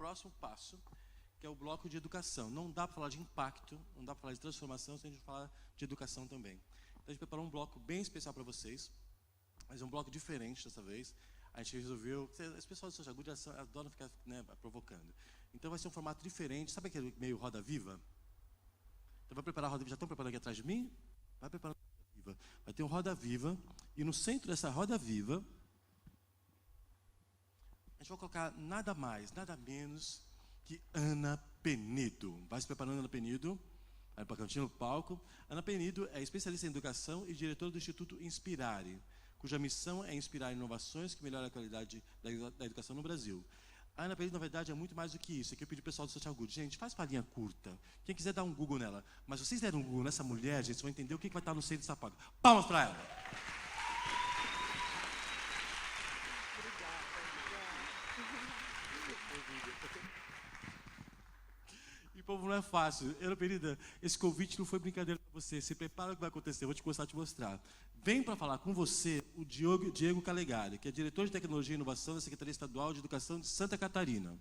próximo passo, que é o bloco de educação. Não dá para falar de impacto, não dá para falar de transformação, sem a gente falar de educação também. Então, a gente preparou um bloco bem especial para vocês, mas é um bloco diferente dessa vez. A gente resolveu... As pessoas do Social Good adoram ficar, né, provocando. Então, vai ser um formato diferente. Sabe aquele meio Roda Viva? Então, vai preparar a Roda Viva. Já estão preparando aqui atrás de mim? Vai preparar a Roda Viva. Vai ter um Roda Viva, e no centro dessa Roda Viva, a gente vai colocar nada mais, nada menos que Ana Penido. Vai se preparando, Ana Penido. Vai para o cantinho do palco. Ana Penido é especialista em educação e diretora do Instituto Inspirare, cuja missão é inspirar inovações que melhoram a qualidade da educação no Brasil. A Ana Penido, na verdade, é muito mais do que isso. Aqui eu pedi ao pessoal do Social Good. Gente, faz palhinha curta. Quem quiser dar um Google nela. Mas se vocês derem um Google nessa mulher, gente, vocês vão entender o que vai estar no centro dessa palco. Palmas para ela! E, povo, não é fácil. Ana Penido, esse convite não foi brincadeira para você. Se prepara o que vai acontecer. Eu vou gostar de mostrar. Vem para falar com você o Diego Calegari, que é diretor de Tecnologia e Inovação da Secretaria Estadual de Educação de Santa Catarina.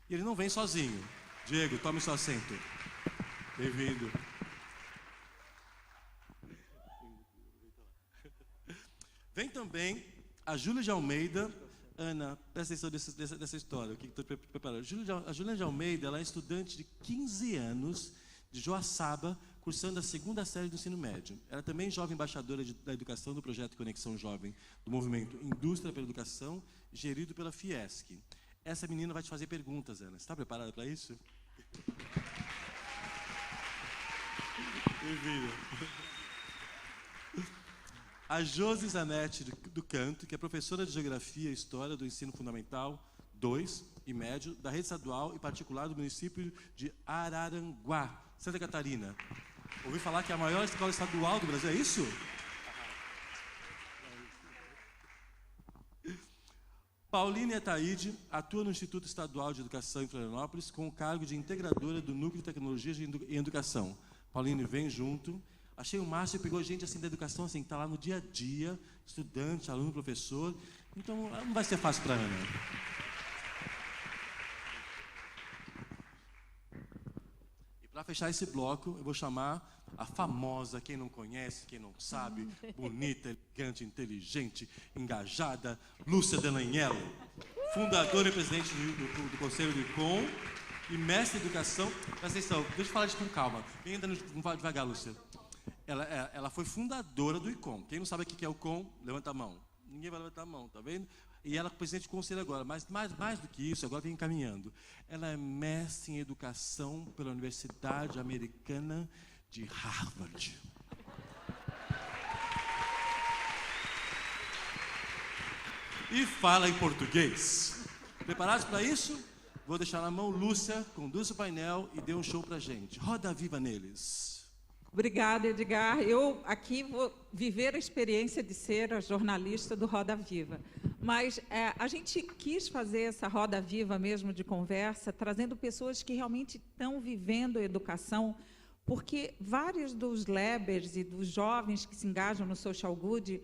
E ele não vem sozinho. Diego, tome seu assento. Bem-vindo. Vem também a Júlia de Almeida. Ana, presta atenção dessa história. O que estou preparando? A Júlia de Almeida, ela é estudante de 15 anos de Joaçaba, cursando a 2ª série do ensino médio. Ela é também jovem embaixadora da educação do projeto Conexão Jovem, do movimento Indústria pela Educação, gerido pela Fiesc. Essa menina vai te fazer perguntas, Ana. Você está preparada para isso? Bem-vinda. A Josi Zanetti, do Canto, que é professora de Geografia e História do Ensino Fundamental 2 e Médio, da rede estadual e particular do município de Araranguá, Santa Catarina. Ouvi falar que é a maior escola estadual do Brasil, é isso? Pauline Ataíde atua no Instituto Estadual de Educação em Florianópolis com o cargo de integradora do Núcleo de Tecnologia em Educação. Pauline, vem junto. Achei o máximo, pegou gente assim da educação, assim, que está lá no dia a dia, estudante, aluno, professor. Então, não vai ser fácil para a Ana. E para fechar esse bloco, eu vou chamar a famosa, quem não conhece, quem não sabe, bonita, elegante, inteligente, engajada, Lúcia Delanhelo, fundadora e presidente do Conselho do ICOM e mestre em educação. Presta atenção, deixa eu falar isso com calma. Vem andando devagar, Lúcia. Ela foi fundadora do ICOM. Quem não sabe o que é o ICOM, levanta a mão. Ninguém vai levantar a mão, tá vendo? E ela é presidente do conselho agora, mas mais do que isso, agora vem encaminhando. Ela é mestre em educação pela Universidade Americana de Harvard. E fala em português. Preparados para isso? Vou deixar na mão Lúcia, conduz o painel e dê um show pra gente. Roda viva neles. Obrigada, Edgar. Eu aqui vou viver a experiência de ser a jornalista do Roda Viva. Mas a gente quis fazer essa Roda Viva mesmo de conversa, trazendo pessoas que realmente estão vivendo a educação, porque vários dos Lebers e dos jovens que se engajam no Social Good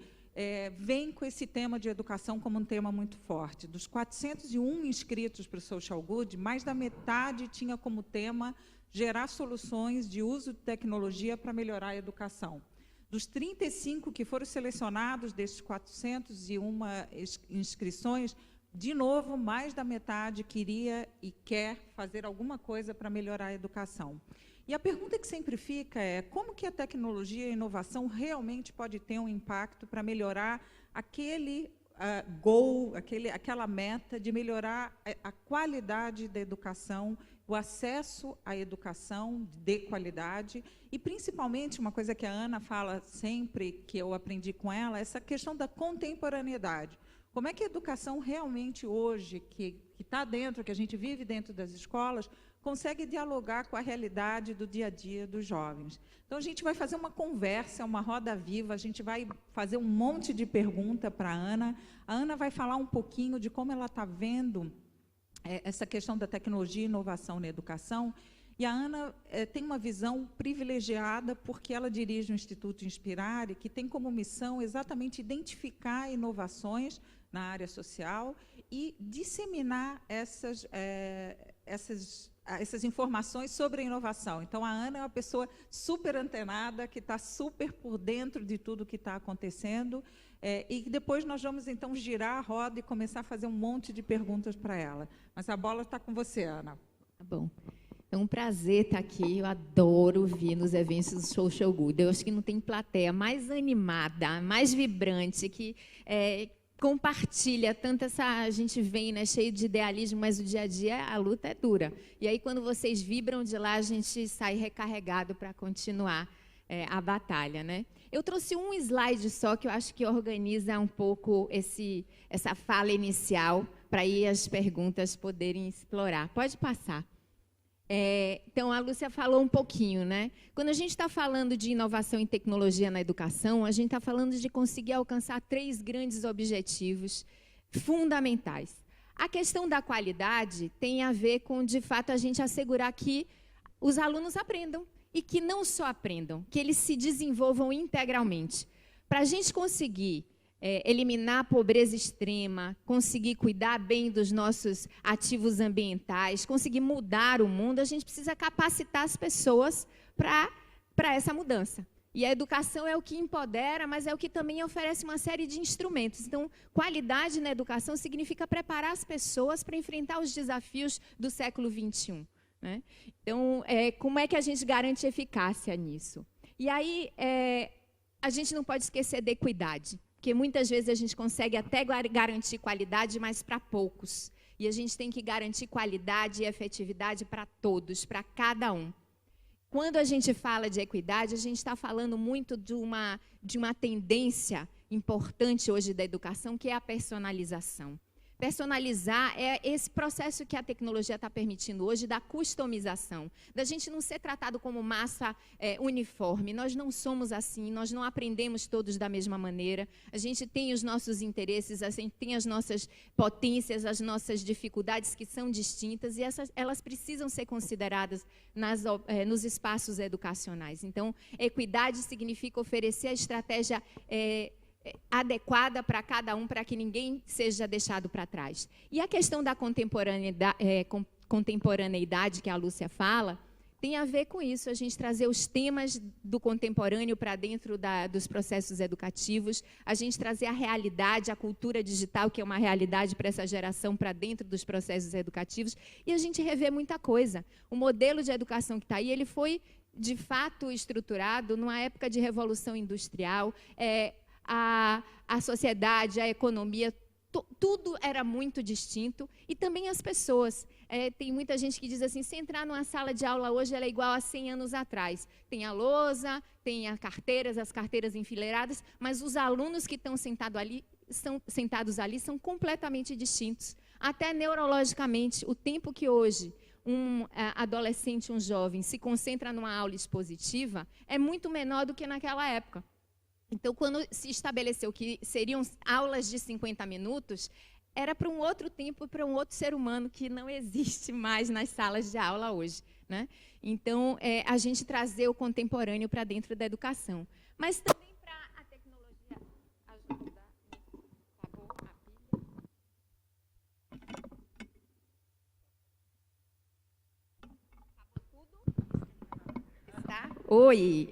vêm com esse tema de educação como um tema muito forte. Dos 401 inscritos para o Social Good, mais da metade tinha como tema gerar soluções de uso de tecnologia para melhorar a educação. Dos 35 que foram selecionados, desses 401 inscrições, de novo, mais da metade queria e quer fazer alguma coisa para melhorar a educação. E a pergunta que sempre fica é como que a tecnologia e a inovação realmente pode ter um impacto para melhorar aquele goal, aquela meta de melhorar a qualidade da educação, o acesso à educação de qualidade e, principalmente, uma coisa que a Ana fala sempre, que eu aprendi com ela, essa questão da contemporaneidade. Como é que a educação realmente hoje, que está dentro, que a gente vive dentro das escolas, consegue dialogar com a realidade do dia a dia dos jovens? Então, a gente vai fazer uma conversa, uma roda viva, a gente vai fazer um monte de pergunta para a Ana. A Ana vai falar um pouquinho de como ela está vendo essa questão da tecnologia e inovação na educação. E a Ana tem uma visão privilegiada porque ela dirige o Instituto Inspirare, que tem como missão exatamente identificar inovações na área social e disseminar essas informações sobre a inovação. Então, a Ana é uma pessoa super antenada, que está super por dentro de tudo que está acontecendo, e depois nós vamos, então, girar a roda e começar a fazer um monte de perguntas para ela. Mas a bola está com você, Ana. Tá bom. É um prazer estar aqui. Eu adoro vir nos eventos do Social Good. Eu acho que não tem plateia mais animada, mais vibrante, que compartilha tanto essa... A gente vem, né, cheio de idealismo, mas o dia a dia, a luta é dura. E aí, quando vocês vibram de lá, a gente sai recarregado para continuar a batalha, né? Eu trouxe um slide só, que eu acho que organiza um pouco essa fala inicial, para aí as perguntas poderem explorar. Pode passar. Então, a Lúcia falou um pouquinho, né? Quando a gente está falando de inovação e tecnologia na educação, a gente está falando de conseguir alcançar 3 grandes objetivos fundamentais. A questão da qualidade tem a ver com, de fato, a gente assegurar que os alunos aprendam e que não só aprendam, que eles se desenvolvam integralmente. Para a gente conseguir eliminar a pobreza extrema, conseguir cuidar bem dos nossos ativos ambientais, conseguir mudar o mundo, a gente precisa capacitar as pessoas para essa mudança. E a educação é o que empodera, mas é o que também oferece uma série de instrumentos. Então, qualidade na educação significa preparar as pessoas para enfrentar os desafios do século XXI. Né? Então, como é que a gente garante eficácia nisso? E aí, a gente não pode esquecer da equidade. Porque muitas vezes a gente consegue até garantir qualidade, mas para poucos. E a gente tem que garantir qualidade e efetividade para todos, para cada um. Quando a gente fala de equidade, a gente está falando muito de uma tendência importante hoje da educação, que é a personalização. Personalizar é esse processo que a tecnologia está permitindo hoje, da customização, da gente não ser tratado como massa uniforme. Nós não somos assim, nós não aprendemos todos da mesma maneira. A gente tem os nossos interesses, a gente tem as nossas potências, as nossas dificuldades que são distintas, e elas precisam ser consideradas nos espaços educacionais. Então, equidade significa oferecer a estratégia adequada para cada um, para que ninguém seja deixado para trás. E a questão da contemporaneidade que a Lúcia fala, tem a ver com isso, a gente trazer os temas do contemporâneo para dentro dos processos educativos, a gente trazer a realidade, a cultura digital, que é uma realidade para essa geração, para dentro dos processos educativos, e a gente rever muita coisa. O modelo de educação que está aí, ele foi, de fato, estruturado numa época de revolução industrial, a sociedade, a economia, tudo era muito distinto, e também as pessoas. Tem muita gente que diz assim, se entrar numa sala de aula hoje, ela é igual a 100 anos atrás. Tem a lousa, tem as carteiras enfileiradas, mas os alunos que estão sentados ali são completamente distintos. Até neurologicamente, o tempo que hoje um adolescente, um jovem, se concentra numa aula expositiva, é muito menor do que naquela época. Então, quando se estabeleceu que seriam aulas de 50 minutos, era para um outro tempo, para um outro ser humano que não existe mais nas salas de aula hoje. Né? Então, a gente trazer o contemporâneo para dentro da educação. Mas também para a tecnologia ajudar. Acabou a pilha. Acabou tudo? Tá? Oi!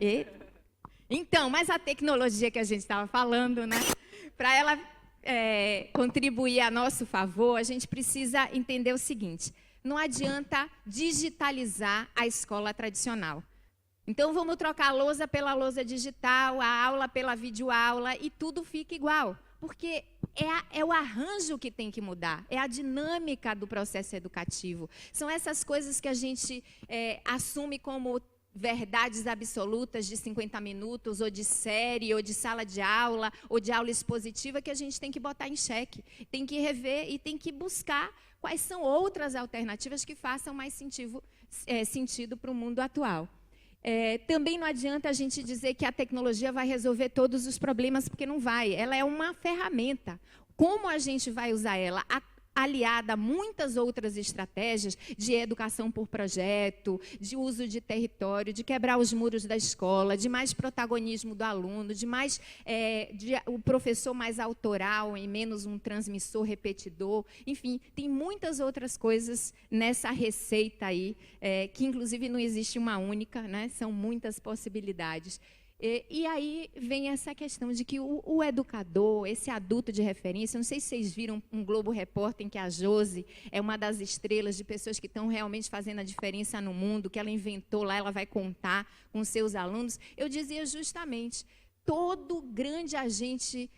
Então, mas a tecnologia que a gente estava falando, né, para ela contribuir a nosso favor, a gente precisa entender o seguinte, não adianta digitalizar a escola tradicional. Então, vamos trocar a lousa pela lousa digital, a aula pela videoaula, e tudo fica igual. Porque é o arranjo que tem que mudar, é a dinâmica do processo educativo. São essas coisas que a gente assume como verdades absolutas de 50 minutos, ou de série, ou de sala de aula, ou de aula expositiva, que a gente tem que botar em xeque. Tem que rever e tem que buscar quais são outras alternativas que façam mais sentido para o mundo atual. Também não adianta a gente dizer que a tecnologia vai resolver todos os problemas, porque não vai. Ela é uma ferramenta. Como a gente vai usar ela? aliada a muitas outras estratégias de educação por projeto, de uso de território, de quebrar os muros da escola, de mais protagonismo do aluno, de o professor mais autoral e menos um transmissor repetidor. Enfim, tem muitas outras coisas nessa receita aí, que inclusive não existe uma única, né? São muitas possibilidades. E aí vem essa questão de que o educador, esse adulto de referência, não sei se vocês viram um Globo Repórter em que a Josi é uma das estrelas de pessoas que estão realmente fazendo a diferença no mundo, que ela inventou lá, ela vai contar com seus alunos. Eu dizia justamente, todo grande agente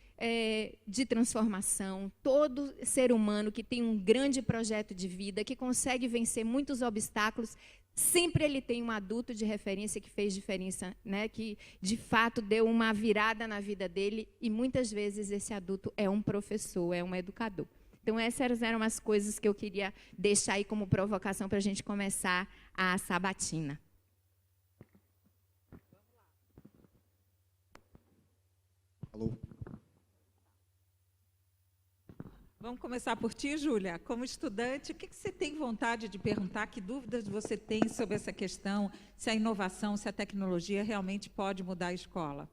de transformação, todo ser humano que tem um grande projeto de vida, que consegue vencer muitos obstáculos, sempre ele tem um adulto de referência que fez diferença, né? Que, de fato, deu uma virada na vida dele, e muitas vezes esse adulto é um professor, é um educador. Então, essas eram as coisas que eu queria deixar aí como provocação para a gente começar a sabatina. Alô? Vamos começar por ti, Júlia. Como estudante, o que você tem vontade de perguntar? Que dúvidas você tem sobre essa questão, se a inovação, se a tecnologia realmente pode mudar a escola?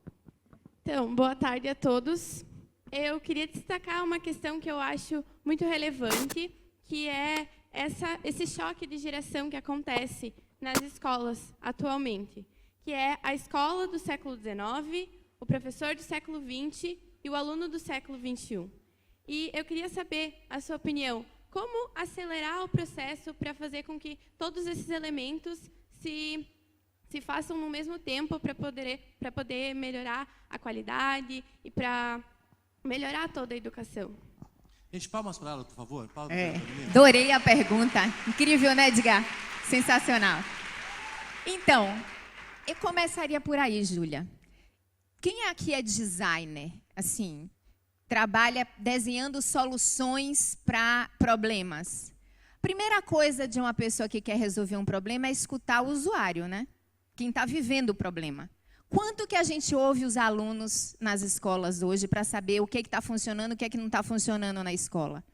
Então, boa tarde a todos. Eu queria destacar uma questão que eu acho muito relevante, que é esse choque de geração que acontece nas escolas atualmente, que é a escola do século XIX, o professor do século XX e o aluno do século XXI. E eu queria saber a sua opinião. Como acelerar o processo para fazer com que todos esses elementos se façam no mesmo tempo para poder melhorar a qualidade e para melhorar toda a educação? Gente, palmas para ela, por favor. Adorei a pergunta. Incrível, né, Edgar? Sensacional. Então, eu começaria por aí, Júlia. Quem aqui é designer? Assim, trabalha desenhando soluções para problemas. Primeira coisa de uma pessoa que quer resolver um problema é escutar o usuário, né? Quem está vivendo o problema. Quanto que a gente ouve os alunos nas escolas hoje para saber o que está funcionando, o que é que não está funcionando na escola?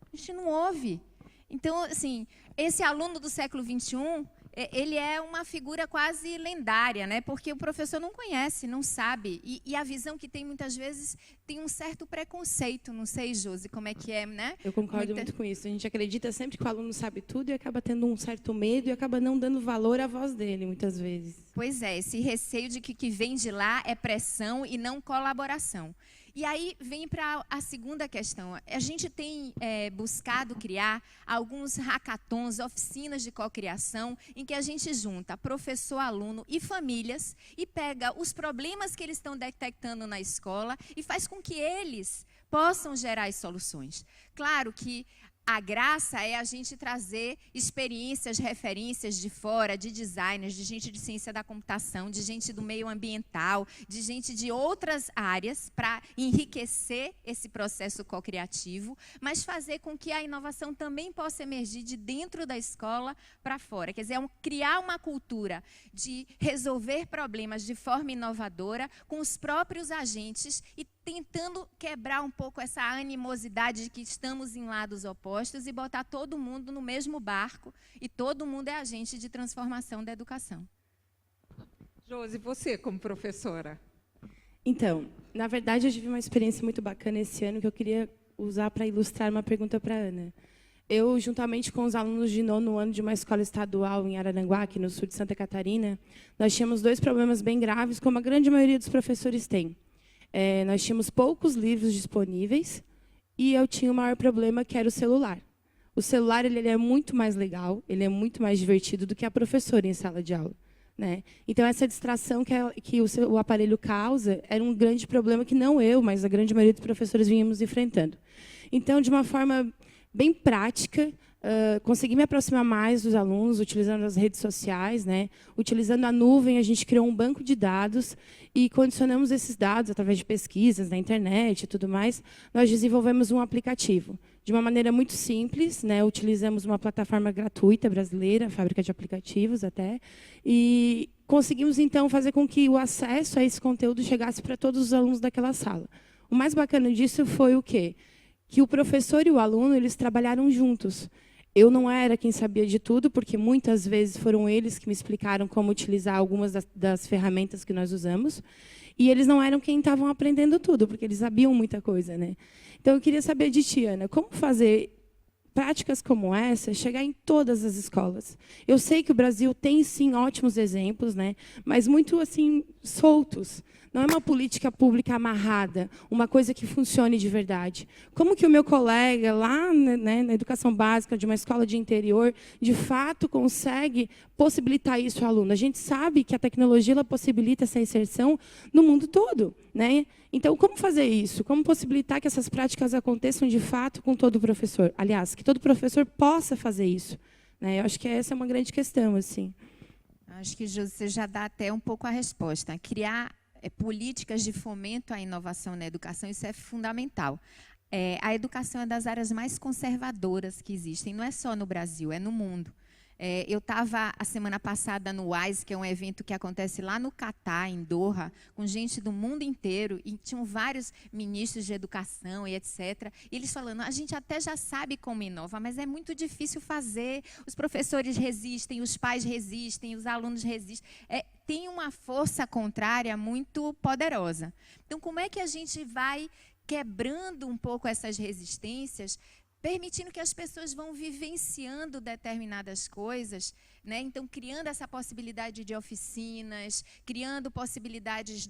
A gente não ouve. Então, assim, esse aluno do século XXI, ele é uma figura quase lendária, né? Porque o professor não conhece, não sabe. E a visão que tem, muitas vezes, tem um certo preconceito. Não sei, Josi, como é que é, né? Eu concordo muito com isso. A gente acredita sempre que o aluno sabe tudo e acaba tendo um certo medo e acaba não dando valor à voz dele, muitas vezes. Pois é, esse receio de que o que vem de lá é pressão e não colaboração. E aí vem para a segunda questão. A gente tem buscado criar alguns hackathons, oficinas de cocriação, em que a gente junta professor, aluno e famílias e pega os problemas que eles estão detectando na escola e faz com que eles possam gerar as soluções. Claro que a graça é a gente trazer experiências, referências de fora, de designers, de gente de ciência da computação, de gente do meio ambiental, de gente de outras áreas para enriquecer esse processo co-criativo, mas fazer com que a inovação também possa emergir de dentro da escola para fora. Quer dizer, criar uma cultura de resolver problemas de forma inovadora com os próprios agentes e tentando quebrar um pouco essa animosidade de que estamos em lados opostos e botar todo mundo no mesmo barco e todo mundo é agente de transformação da educação. Josi, você como professora? Então, na verdade, eu tive uma experiência muito bacana esse ano que eu queria usar para ilustrar uma pergunta para a Ana. Eu, juntamente com os alunos de 9º ano de uma escola estadual em Araranguá, aqui no sul de Santa Catarina, nós tínhamos 2 problemas bem graves, como a grande maioria dos professores tem. Nós tínhamos poucos livros disponíveis e eu tinha o maior problema, que era o celular. O celular ele é muito mais legal, ele é muito mais divertido do que a professora em sala de aula, né? Então, essa distração que o aparelho causa era um grande problema que não eu, mas a grande maioria dos professores vínhamos enfrentando. Então, de uma forma bem prática, consegui me aproximar mais dos alunos, utilizando as redes sociais, né? Utilizando a nuvem, a gente criou um banco de dados e condicionamos esses dados através de pesquisas na internet e tudo mais. Nós desenvolvemos um aplicativo. De uma maneira muito simples, né? Utilizamos uma plataforma gratuita brasileira, fábrica de aplicativos até, e conseguimos, então, fazer com que o acesso a esse conteúdo chegasse para todos os alunos daquela sala. O mais bacana disso foi o quê? que o professor e o aluno eles trabalharam juntos. Eu não era quem sabia de tudo, porque muitas vezes foram eles que me explicaram como utilizar algumas das ferramentas que nós usamos, e eles não eram quem estavam aprendendo tudo, porque eles sabiam muita coisa, né? Então, eu queria saber de ti, Ana, como fazer práticas como essa chegar em todas as escolas. Eu sei que o Brasil tem, sim, ótimos exemplos, né? Mas muito assim soltos. Não é uma política pública amarrada, uma coisa que funcione de verdade. Como que o meu colega, lá, né, na educação básica de uma escola de interior, de fato consegue possibilitar isso ao aluno? A gente sabe que a tecnologia ela possibilita essa inserção no mundo todo, né? Então, como fazer isso? Como possibilitar que essas práticas aconteçam de fato com todo professor? Aliás, que todo professor possa fazer isso, né? Eu acho que essa é uma grande questão, assim. Acho que você já dá até um pouco a resposta. Criar políticas de fomento à inovação na educação, isso é fundamental. A educação é das áreas mais conservadoras que existem, não é só no Brasil, é no mundo. Eu estava a semana passada no WISE, que é um evento que acontece lá no Catar, em Doha, com gente do mundo inteiro, e tinham vários ministros de educação e etc. E eles falando, a gente até já sabe como inova, mas é muito difícil fazer, os professores resistem, os pais resistem, os alunos resistem. Tem uma força contrária muito poderosa. Então, como é que a gente vai quebrando um pouco essas resistências, permitindo que as pessoas vão vivenciando determinadas coisas, né? Então, criando essa possibilidade de oficinas, criando possibilidades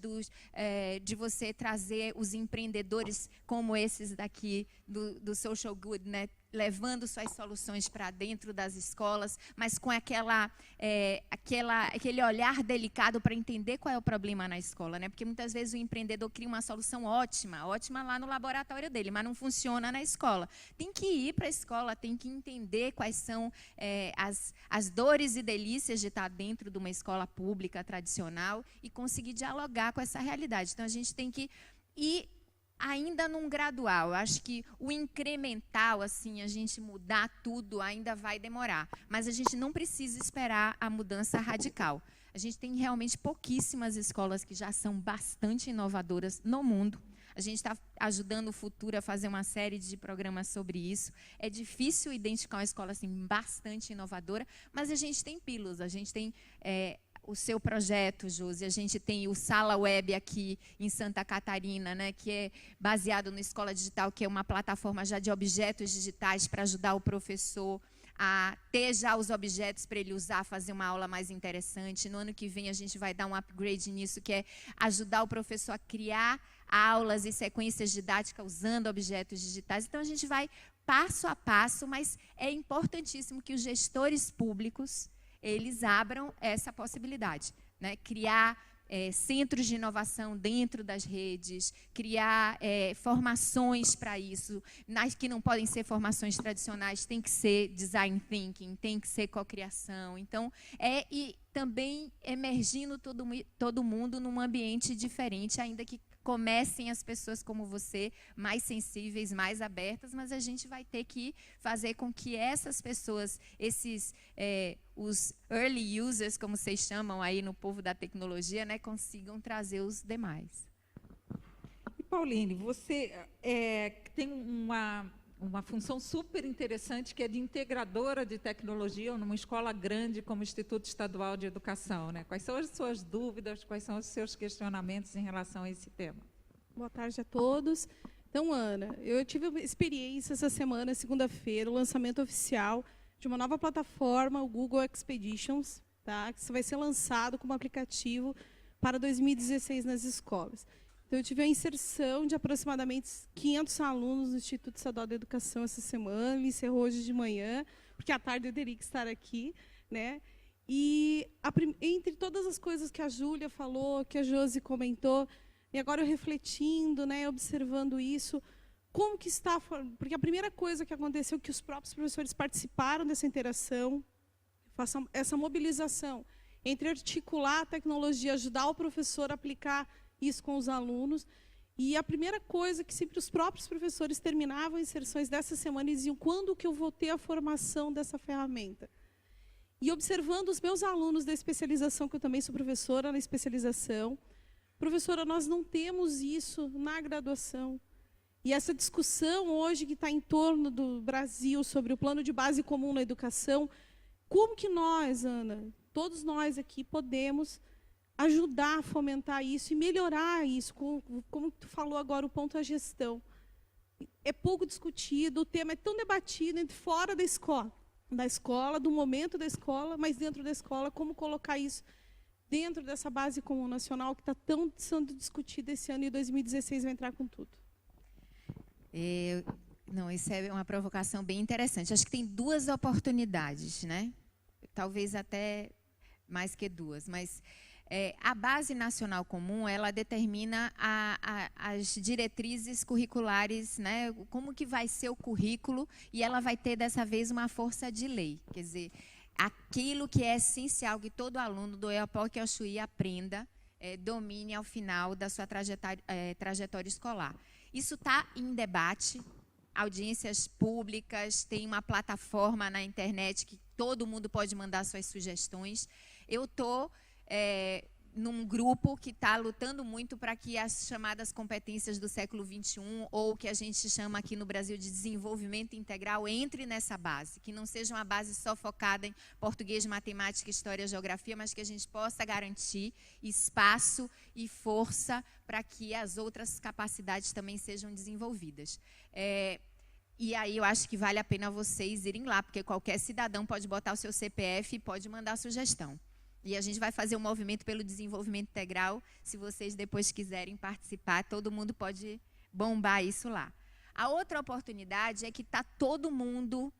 de você trazer os empreendedores como esses daqui do Social Good, né? Levando suas soluções para dentro das escolas, mas com aquele olhar delicado para entender qual é o problema na escola, né? Porque muitas vezes o empreendedor cria uma solução ótima lá no laboratório dele, mas não funciona na escola. Tem que ir para a escola, tem que entender quais são as dores e delícias de estar dentro de uma escola pública tradicional e conseguir dialogar com essa realidade. Então, a gente tem que ir ainda num gradual. Eu acho que o incremental, assim, a gente mudar tudo ainda vai demorar. Mas a gente não precisa esperar a mudança radical. A gente tem realmente pouquíssimas escolas que já são bastante inovadoras no mundo. A gente está ajudando o Futuro a fazer uma série de programas sobre isso. É difícil identificar uma escola assim, bastante inovadora, mas a gente tem pílulas, a gente tem o seu projeto, Josi, a gente tem o Sala Web aqui em Santa Catarina, né, que é baseado no Escola Digital, que é uma plataforma já de objetos digitais para ajudar o professor a ter já os objetos para ele usar, fazer uma aula mais interessante. No ano que vem a gente vai dar um upgrade nisso, que é ajudar o professor a criar aulas e sequências didáticas usando objetos digitais. Então, a gente vai passo a passo, mas é importantíssimo que os gestores públicos eles abram essa possibilidade, né? Criar centros de inovação dentro das redes, criar formações para isso, que não podem ser formações tradicionais, tem que ser design thinking, tem que ser cocriação. Então, e também emergindo todo mundo num ambiente diferente, ainda que comecem as pessoas como você, mais sensíveis, mais abertas, mas a gente vai ter que fazer com que essas pessoas, os early users, como vocês chamam aí no povo da tecnologia, né, consigam trazer os demais. E, Pauline, você tem uma função super interessante, que é de integradora de tecnologia numa escola grande como o Instituto Estadual de Educação, né? Quais são as suas dúvidas, quais são os seus questionamentos em relação a esse tema? Boa tarde a todos. Então, Ana, eu tive uma experiência essa semana, segunda-feira, o lançamento oficial de uma nova plataforma, o Google Expeditions, tá? Que vai ser lançado como aplicativo para 2016 nas escolas. Então, eu tive a inserção de aproximadamente 500 alunos no Instituto Estadual de Educação essa semana, ele encerrou hoje de manhã, porque à tarde eu teria que estar aqui, né? E entre todas as coisas que a Júlia falou, que a Josi comentou, e agora eu refletindo, né, observando isso, como que está... Porque a primeira coisa que aconteceu é que os próprios professores participaram dessa interação, essa mobilização entre articular a tecnologia, ajudar o professor a aplicar isso com os alunos. E a primeira coisa que sempre os próprios professores terminavam inserções dessa semana e diziam: quando que eu vou ter a formação dessa ferramenta? E observando os meus alunos da especialização, que eu também sou professora na especialização, professora, nós não temos isso na graduação. E essa discussão hoje que está em torno do Brasil sobre o plano de base comum na educação, como que nós, Ana, todos nós aqui, podemos ajudar a fomentar isso e melhorar isso, como tu falou agora, o ponto da gestão. É pouco discutido, o tema é tão debatido fora da escola, do momento da escola, mas dentro da escola, como colocar isso dentro dessa base comum nacional que está tão sendo discutida esse ano, e 2016 vai entrar com tudo. Não, isso é uma provocação bem interessante. Acho que tem duas oportunidades, né? Talvez até mais que duas, mas a base nacional comum, ela determina as diretrizes curriculares, né? Como que vai ser o currículo, e ela vai ter dessa vez uma força de lei, quer dizer, aquilo que é essencial que todo aluno do Oiapoque ao Chuí aprenda, domine ao final da sua trajetória escolar. Isso está em debate, audiências públicas, tem uma plataforma na internet que todo mundo pode mandar suas sugestões. Eu estou num grupo que está lutando muito para que as chamadas competências do século XXI, ou que a gente chama aqui no Brasil de desenvolvimento integral, entre nessa base, que não seja uma base só focada em português, matemática, história, geografia, mas que a gente possa garantir espaço e força para que as outras capacidades também sejam desenvolvidas. E aí eu acho que vale a pena vocês irem lá, porque qualquer cidadão pode botar o seu CPF e pode mandar sugestão. E a gente vai fazer um movimento pelo desenvolvimento integral. Se vocês depois quiserem participar, todo mundo pode bombar isso lá. A outra oportunidade é que está todo mundo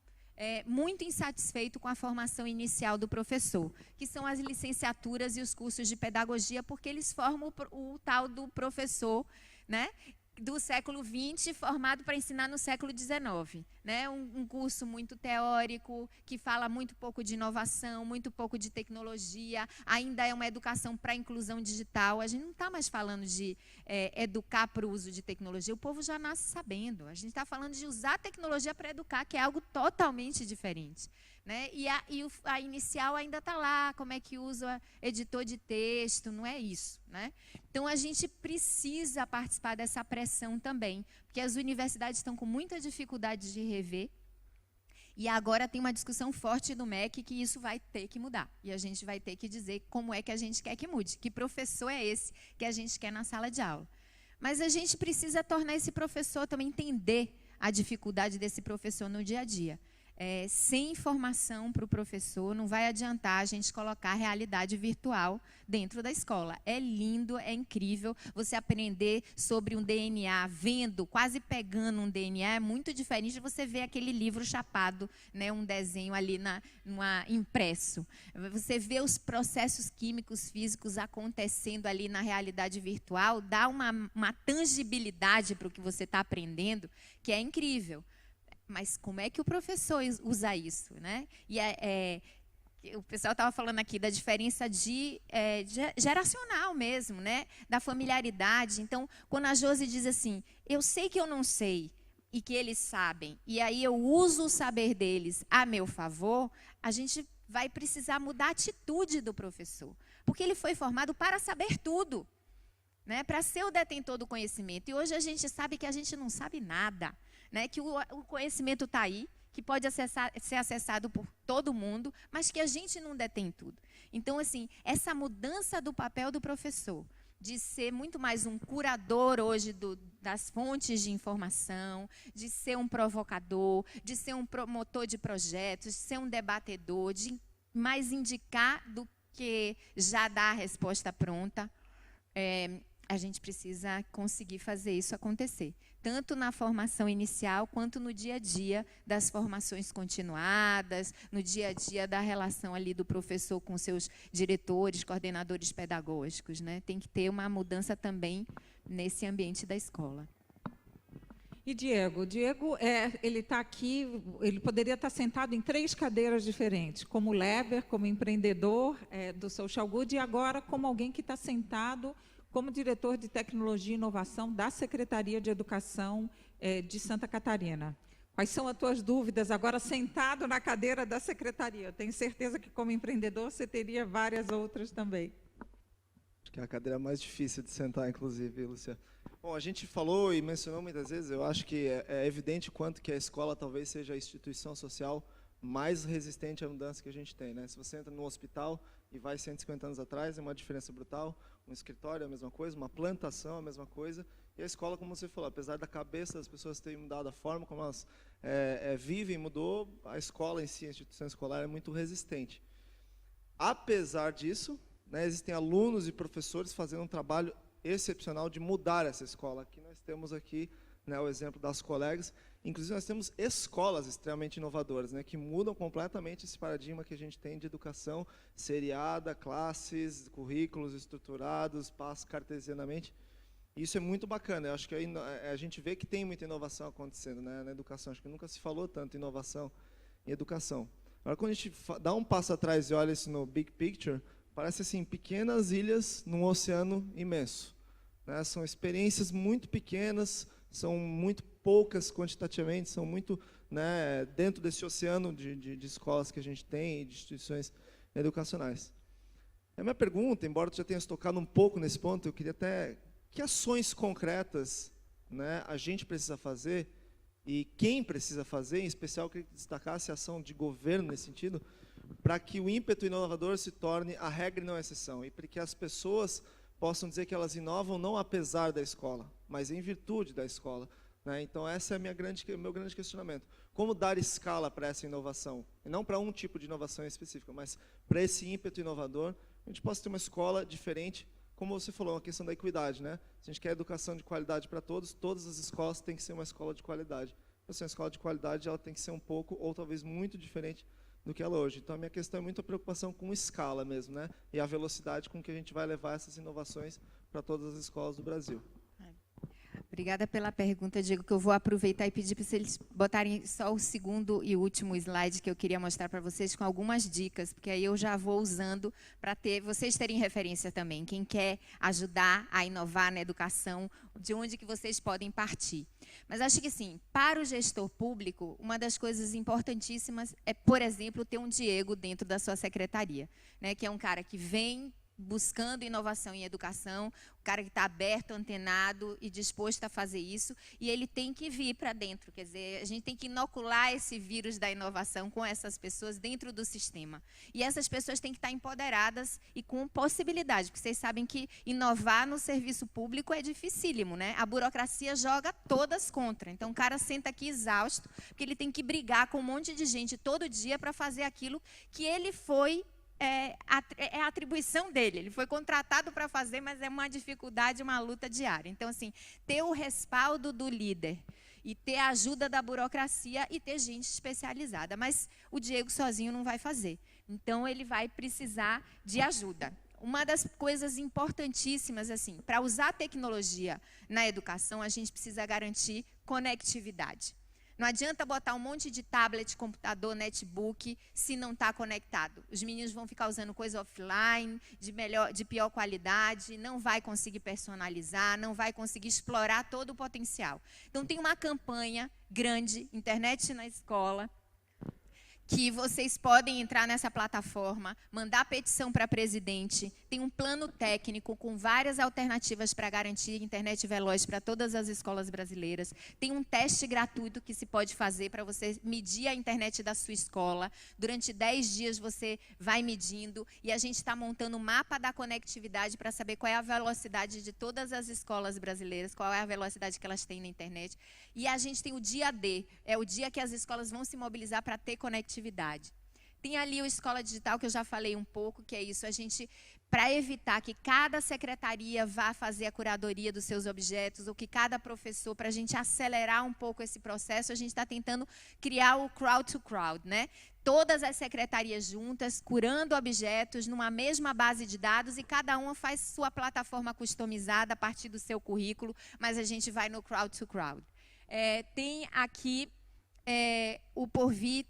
muito insatisfeito com a formação inicial do professor, que são as licenciaturas e os cursos de pedagogia, porque eles formam o tal do professor, né, do século XX, formado para ensinar no século XIX. Né? Um curso muito teórico, que fala muito pouco de inovação, muito pouco de tecnologia, ainda é uma educação para a inclusão digital. A gente não está mais falando de educar para o uso de tecnologia, o povo já nasce sabendo. A gente está falando de usar a tecnologia para educar, que é algo totalmente diferente. Né? E a inicial ainda está lá, como é que usa editor de texto, não é isso. Né? Então, a gente precisa participar dessa pressão também, porque as universidades estão com muita dificuldade de rever, e agora tem uma discussão forte no MEC que isso vai ter que mudar, e a gente vai ter que dizer como é que a gente quer que mude, que professor é esse que a gente quer na sala de aula. Mas a gente precisa tornar esse professor também entender a dificuldade desse professor no dia a dia. Sem informação para o professor, não vai adiantar a gente colocar a realidade virtual dentro da escola. É lindo, é incrível você aprender sobre um DNA, vendo, quase pegando um DNA, é muito diferente de você ver aquele livro chapado, né, um desenho ali impresso. Você vê os processos químicos, físicos acontecendo ali na realidade virtual, dá uma tangibilidade para o que você está aprendendo, que é incrível. Mas como é que o professor usa isso? Né? E o pessoal estava falando aqui da diferença geracional mesmo, né? Da familiaridade. Então, quando a Josi diz assim, eu sei que eu não sei e que eles sabem, e aí eu uso o saber deles a meu favor, a gente vai precisar mudar a atitude do professor. Porque ele foi formado para saber tudo, né? Para ser o detentor do conhecimento. E hoje a gente sabe que a gente não sabe nada. Né, que o conhecimento está aí, que pode ser acessado por todo mundo, mas que a gente não detém tudo. Então, assim, essa mudança do papel do professor, de ser muito mais um curador hoje das fontes de informação, de ser um provocador, de ser um promotor de projetos, de ser um debatedor, de mais indicar do que já dar a resposta pronta, a gente precisa conseguir fazer isso acontecer. Tanto na formação inicial, quanto no dia a dia das formações continuadas, no dia a dia da relação ali do professor com seus diretores, coordenadores pedagógicos. Né? Tem que ter uma mudança também nesse ambiente da escola. E Diego, ele está aqui, ele poderia estar sentado em 3 cadeiras diferentes, como Leber, como empreendedor do Social Good, e agora como alguém que está sentado como diretor de Tecnologia e Inovação da Secretaria de Educação de Santa Catarina. Quais são as tuas dúvidas agora sentado na cadeira da Secretaria? Eu tenho certeza que como empreendedor você teria várias outras também. Acho que é a cadeira mais difícil de sentar, inclusive, Luciano. Bom, a gente falou e mencionou muitas vezes, eu acho que é evidente quanto que a escola talvez seja a instituição social mais resistente à mudança que a gente tem, né? Se você entra no hospital e vai 150 anos atrás, é uma diferença brutal. Um escritório é a mesma coisa, uma plantação é a mesma coisa. E a escola, como você falou, apesar da cabeça das pessoas terem mudado a forma como elas vivem, mudou, a escola em si, a instituição escolar é muito resistente. Apesar disso, né, existem alunos e professores fazendo um trabalho excepcional de mudar essa escola. Aqui nós temos aqui, né, o exemplo das colegas. Inclusive, nós temos escolas extremamente inovadoras, né, que mudam completamente esse paradigma que a gente tem de educação seriada, classes, currículos estruturados, passos cartesianamente. Isso é muito bacana. Eu acho que a gente vê que tem muita inovação acontecendo, né, na educação. Acho que nunca se falou tanto em inovação em educação. Agora, quando a gente dá um passo atrás e olha isso no big picture, parece assim, pequenas ilhas num oceano imenso, né? São experiências muito pequenas, são muito poucas quantitativamente, são muito, né, dentro desse oceano de escolas que a gente tem e de instituições educacionais. A minha pergunta, embora tu já tenhas tocado um pouco nesse ponto, eu queria até... Que ações concretas, né, a gente precisa fazer e quem precisa fazer, em especial eu queria que destacasse a ação de governo nesse sentido, para que o ímpeto inovador se torne a regra e não a exceção, e para que as pessoas possam dizer que elas inovam não apesar da escola, mas em virtude da escola, né? Então, esse é o meu grande questionamento. Como dar escala para essa inovação? E não para um tipo de inovação específica, mas para esse ímpeto inovador, a gente possa ter uma escola diferente, como você falou, a questão da equidade, né? Se a gente quer educação de qualidade para todos, todas as escolas têm que ser uma escola de qualidade. Para ser uma escola de qualidade, ela tem que ser um pouco, ou talvez muito diferente do que ela é hoje. Então, a minha questão é muito a preocupação com escala mesmo, né? E a velocidade com que a gente vai levar essas inovações para todas as escolas do Brasil. Obrigada pela pergunta, Diego, que eu vou aproveitar e pedir para vocês botarem só o segundo e último slide que eu queria mostrar para vocês com algumas dicas, porque aí eu já vou usando para vocês terem referência também. Quem quer ajudar a inovar na educação, de onde que vocês podem partir. Mas acho que, sim, para o gestor público, uma das coisas importantíssimas é, por exemplo, ter um Diego dentro da sua secretaria, né, que é um cara que vem buscando inovação em educação, o cara que está aberto, antenado e disposto a fazer isso, e ele tem que vir para dentro, quer dizer, a gente tem que inocular esse vírus da inovação com essas pessoas dentro do sistema. E essas pessoas têm que estar empoderadas e com possibilidade, porque vocês sabem que inovar no serviço público é dificílimo, né? A burocracia joga todas contra. Então, o cara senta aqui exausto, porque ele tem que brigar com um monte de gente todo dia para fazer aquilo que ele foi... É a atribuição dele, ele foi contratado para fazer, mas é uma dificuldade, uma luta diária. Então, assim, ter o respaldo do líder e ter a ajuda da burocracia e ter gente especializada. Mas o Diego sozinho não vai fazer. Então, ele vai precisar de ajuda. Uma das coisas importantíssimas, assim, para usar a tecnologia na educação, a gente precisa garantir conectividade. Não adianta botar um monte de tablet, computador, netbook, se não está conectado. Os meninos vão ficar usando coisa offline, de pior qualidade, não vai conseguir personalizar, não vai conseguir explorar todo o potencial. Então, tem uma campanha grande, Internet na Escola, que vocês podem entrar nessa plataforma, mandar petição para presidente, tem um plano técnico com várias alternativas para garantir internet veloz para todas as escolas brasileiras, tem um teste gratuito que se pode fazer para você medir a internet da sua escola, durante 10 dias você vai medindo, e a gente está montando um mapa da conectividade para saber qual é a velocidade de todas as escolas brasileiras, qual é a velocidade que elas têm na internet, e a gente tem o dia D, é o dia que as escolas vão se mobilizar para ter conectividade. Tem ali o Escola Digital, que eu já falei um pouco, que é isso, a gente, para evitar que cada secretaria vá fazer a curadoria dos seus objetos, ou que cada professor, para a gente acelerar um pouco esse processo, a gente está tentando criar o crowd to crowd, né? Todas as secretarias juntas, curando objetos numa mesma base de dados, e cada uma faz sua plataforma customizada a partir do seu currículo, mas a gente vai no crowd to crowd. Tem aqui o Porvir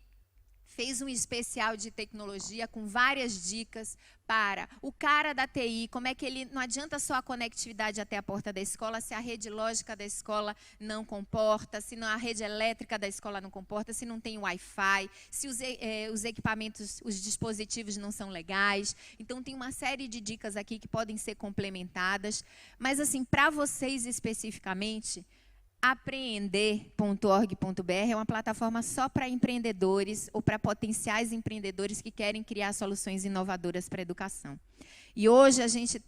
fez um especial de tecnologia com várias dicas para o cara da TI, como é que ele, não adianta só a conectividade até a porta da escola, se a rede lógica da escola não comporta, se não, a rede elétrica da escola não comporta, se não tem Wi-Fi, se os equipamentos, os dispositivos não são legais. Então, tem uma série de dicas aqui que podem ser complementadas. Mas, assim, para vocês especificamente, apreender.org.br é uma plataforma só para empreendedores ou para potenciais empreendedores que querem criar soluções inovadoras para a educação. E hoje a gente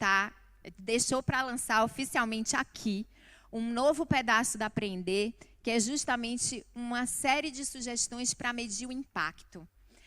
deixou para lançar oficialmente aqui um novo pedaço da Aprender, que é justamente uma série de sugestões para medir o impacto.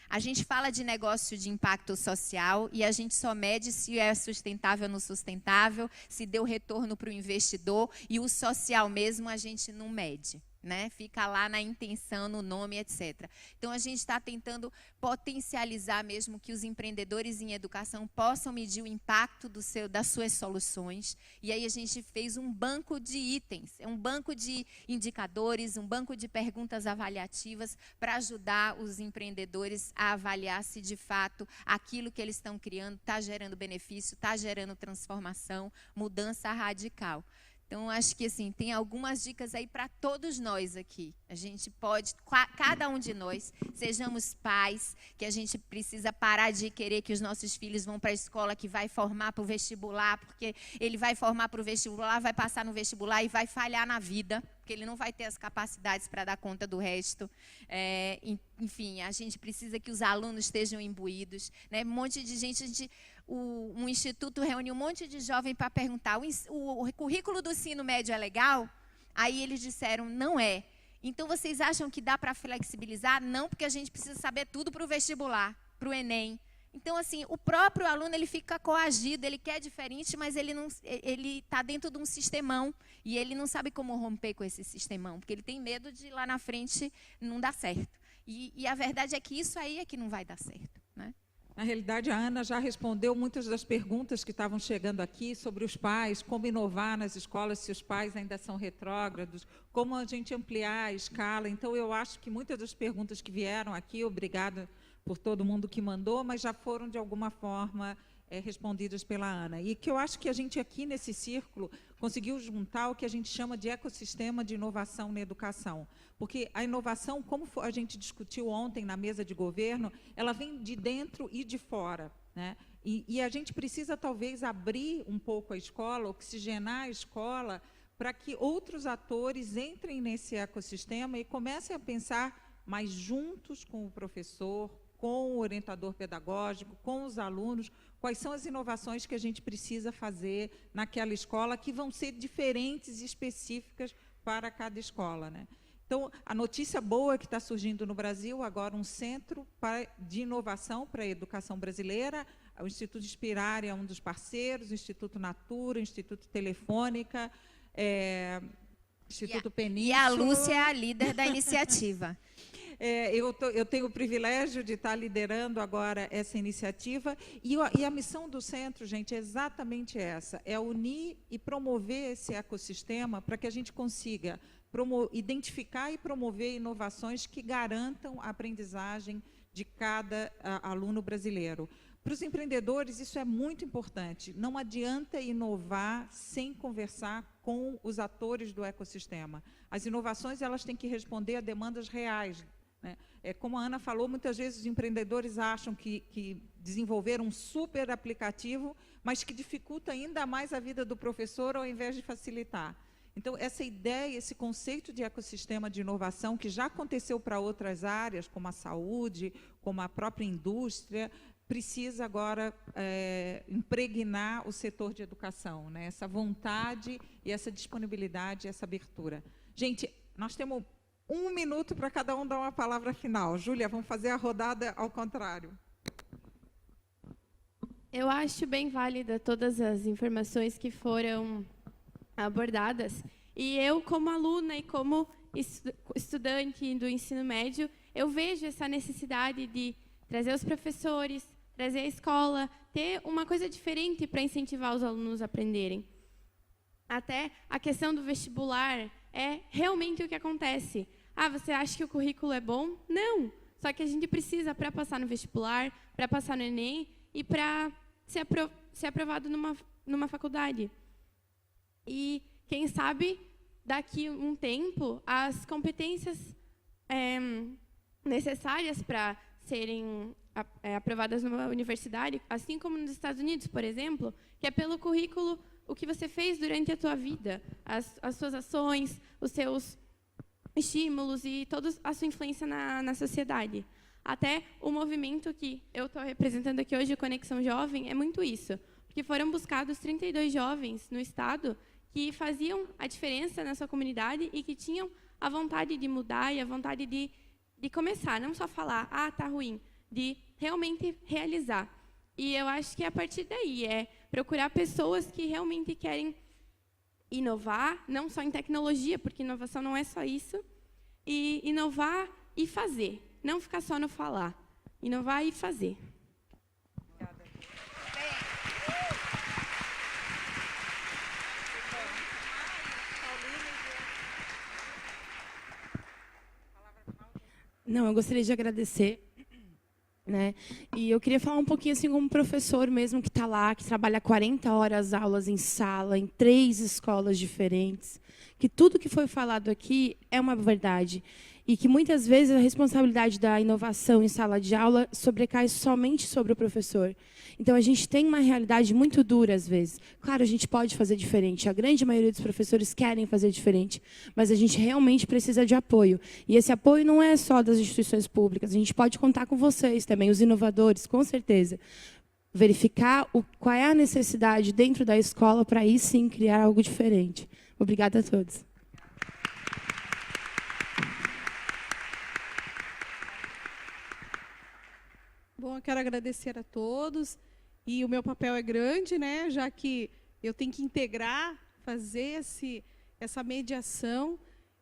A gente fala de negócio de impacto social e a gente só mede se é sustentável ou não sustentável, se deu retorno para o investidor, e o social mesmo a gente não mede, né? Fica lá na intenção, no nome, etc. Então, a gente está tentando potencializar mesmo que os empreendedores em educação possam medir o impacto das suas soluções. E aí a gente fez um banco de itens, um banco de indicadores, um banco de perguntas avaliativas para ajudar os empreendedores a avaliar se, de fato, aquilo que eles estão criando está gerando benefício, está gerando transformação, mudança radical. Então, acho que assim, tem algumas dicas aí para todos nós aqui. A gente pode, cada um de nós, sejamos pais, que a gente precisa parar de querer que os nossos filhos vão para a escola que vai formar para o vestibular, porque ele vai formar para o vestibular, vai passar no vestibular e vai falhar na vida, porque ele não vai ter as capacidades para dar conta do resto. Enfim, a gente precisa que os alunos estejam imbuídos, né? Um monte de gente, um instituto reuniu um monte de jovens para perguntar, o currículo do ensino médio é legal? Aí eles disseram, não é. Então, vocês acham que dá para flexibilizar? Não, porque a gente precisa saber tudo para o vestibular, para o Enem. Então, assim, o próprio aluno ele fica coagido, ele quer diferente, mas ele está dentro de um sistemão e ele não sabe como romper com esse sistemão, porque ele tem medo de lá na frente não dar certo. E a verdade é que isso aí é que não vai dar certo, né? Na realidade, a Ana já respondeu muitas das perguntas que estavam chegando aqui sobre os pais, como inovar nas escolas se os pais ainda são retrógrados, como a gente ampliar a escala. Então, eu acho que muitas das perguntas que vieram aqui, obrigada por todo mundo que mandou, mas já foram, de alguma forma, respondidas pela Ana. E que eu acho que a gente aqui, nesse círculo, conseguiu juntar o que a gente chama de ecossistema de inovação na educação. Porque a inovação, como a gente discutiu ontem na mesa de governo, ela vem de dentro e de fora, né? E a gente precisa, talvez, abrir um pouco a escola, oxigenar a escola, para que outros atores entrem nesse ecossistema e comecem a pensar mais juntos com o professor, com o orientador pedagógico, com os alunos, quais são as inovações que a gente precisa fazer naquela escola, que vão ser diferentes e específicas para cada escola, né? Então, a notícia boa que está surgindo no Brasil, agora um centro de inovação para a educação brasileira, o Instituto Inspirar é um dos parceiros, o Instituto Natura, o Instituto Telefônica, Instituto Península. E a Lúcia é a líder da iniciativa. Eu tenho o privilégio de estar liderando agora essa iniciativa, e a missão do centro, gente, é exatamente essa, é unir e promover esse ecossistema para que a gente consiga identificar e promover inovações que garantam a aprendizagem de cada aluno brasileiro. Para os empreendedores, isso é muito importante. Não adianta inovar sem conversar com os atores do ecossistema. As inovações elas têm que responder a demandas reais, né? Como a Ana falou, muitas vezes os empreendedores acham que desenvolveram um super aplicativo, mas que dificulta ainda mais a vida do professor ao invés de facilitar. Então, essa ideia, esse conceito de ecossistema de inovação, que já aconteceu para outras áreas, como a saúde, como a própria indústria, precisa agora impregnar o setor de educação, né? Essa vontade e essa disponibilidade, essa abertura. Gente, nós temos 1 minuto para cada um dar uma palavra final. Júlia, vamos fazer a rodada ao contrário. Eu acho bem válida todas as informações que foram abordadas. E eu, como aluna e como estudante do ensino médio, eu vejo essa necessidade de trazer os professores, trazer a escola, ter uma coisa diferente para incentivar os alunos a aprenderem. Até a questão do vestibular é realmente o que acontece. Ah, você acha que o currículo é bom? Não. Só que a gente precisa, para passar no vestibular, para passar no Enem e para ser aprovado numa faculdade. E, quem sabe, daqui um tempo, as competências necessárias para serem aprovadas numa universidade, assim como nos Estados Unidos, por exemplo, que é pelo currículo, o que você fez durante a tua vida, as suas ações, os seus estímulos e toda a sua influência na sociedade. Até o movimento que eu estou representando aqui hoje, o Conexão Jovem, é muito isso. Porque foram buscados 32 jovens no Estado que faziam a diferença na sua comunidade e que tinham a vontade de mudar e a vontade de começar, não só falar, tá ruim, de realmente realizar. E eu acho que a partir daí é procurar pessoas que realmente querem inovar, não só em tecnologia, porque inovação não é só isso, e inovar e fazer, não ficar só no falar. Inovar e fazer. Não, eu gostaria de agradecer, né? E eu queria falar um pouquinho assim como professor mesmo que está lá, que trabalha 40 horas aulas em sala, em 3 escolas diferentes, que tudo que foi falado aqui é uma verdade. E que muitas vezes a responsabilidade da inovação em sala de aula sobrecai somente sobre o professor. Então, a gente tem uma realidade muito dura, às vezes. Claro, a gente pode fazer diferente. A grande maioria dos professores querem fazer diferente. Mas a gente realmente precisa de apoio. E esse apoio não é só das instituições públicas. A gente pode contar com vocês também, os inovadores, com certeza. Verificar qual é a necessidade dentro da escola para aí sim criar algo diferente. Obrigada a todos. Bom, eu quero agradecer a todos. E o meu papel é grande, né? Já que eu tenho que integrar, fazer essa mediação.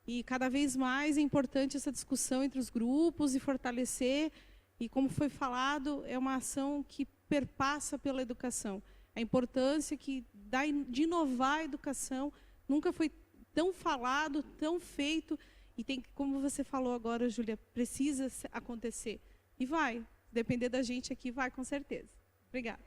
E cada vez mais é importante essa discussão entre os grupos e fortalecer. E como foi falado, é uma ação que perpassa pela educação. A importância de inovar a educação nunca foi tão falado, tão feito. E tem que, como você falou agora, Júlia, precisa acontecer. E vai. Depender da gente aqui, vai com certeza. Obrigada.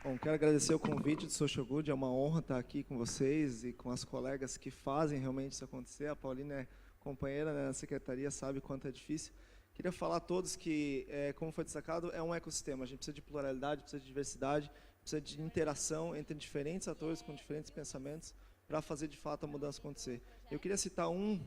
Bom, quero agradecer o convite do Social Good, é uma honra estar aqui com vocês e com as colegas que fazem realmente isso acontecer. A Paulina é companheira, né, na secretaria, sabe quanto é difícil. Queria falar a todos que, como foi destacado, é um ecossistema. A gente precisa de pluralidade, precisa de diversidade, precisa de interação entre diferentes atores com diferentes pensamentos para fazer, de fato, a mudança acontecer. Eu queria citar um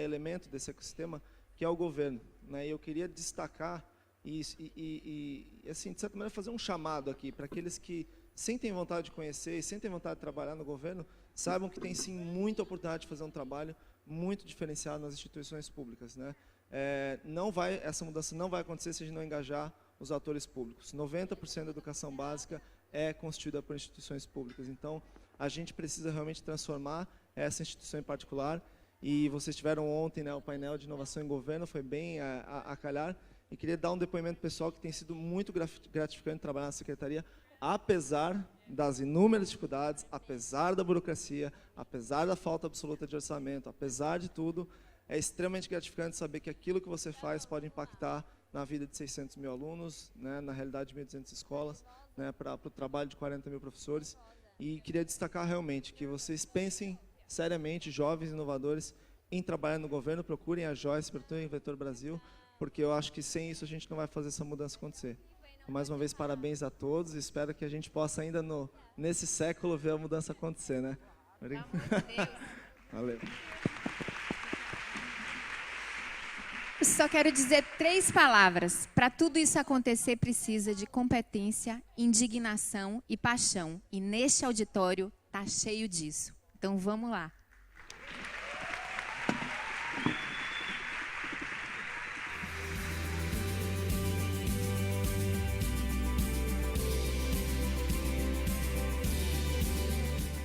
elemento desse ecossistema, que é o governo. Né, e eu queria destacar isso e, assim, de certa maneira, fazer um chamado aqui para aqueles que sentem vontade de conhecer e sentem vontade de trabalhar no governo, saibam que tem, sim, muita oportunidade de fazer um trabalho muito diferenciado nas instituições públicas. Né? Essa mudança não vai acontecer se a gente não engajar os atores públicos. 90% da educação básica é constituída por instituições públicas. Então, a gente precisa realmente transformar essa instituição em particular. E vocês tiveram ontem, né, o painel de inovação em governo, foi bem a calhar. E queria dar um depoimento pessoal que tem sido muito gratificante trabalhar na secretaria, apesar das inúmeras dificuldades, apesar da burocracia, apesar da falta absoluta de orçamento, apesar de tudo, é extremamente gratificante saber que aquilo que você faz pode impactar na vida de 600 mil alunos, né, na realidade de 1.200 escolas, né, para o trabalho de 40 mil professores. E queria destacar realmente que vocês pensem seriamente, jovens inovadores, em trabalhar no governo, procurem a Joyce, procurem o Vetor Brasil, porque eu acho que sem isso a gente não vai fazer essa mudança acontecer. Mais uma vez, parabéns a todos, espero que a gente possa ainda nesse século ver a mudança acontecer, né? Valeu. Eu só quero dizer 3 palavras. Para tudo isso acontecer, precisa de competência, indignação e paixão. E neste auditório está cheio disso. Então, vamos lá.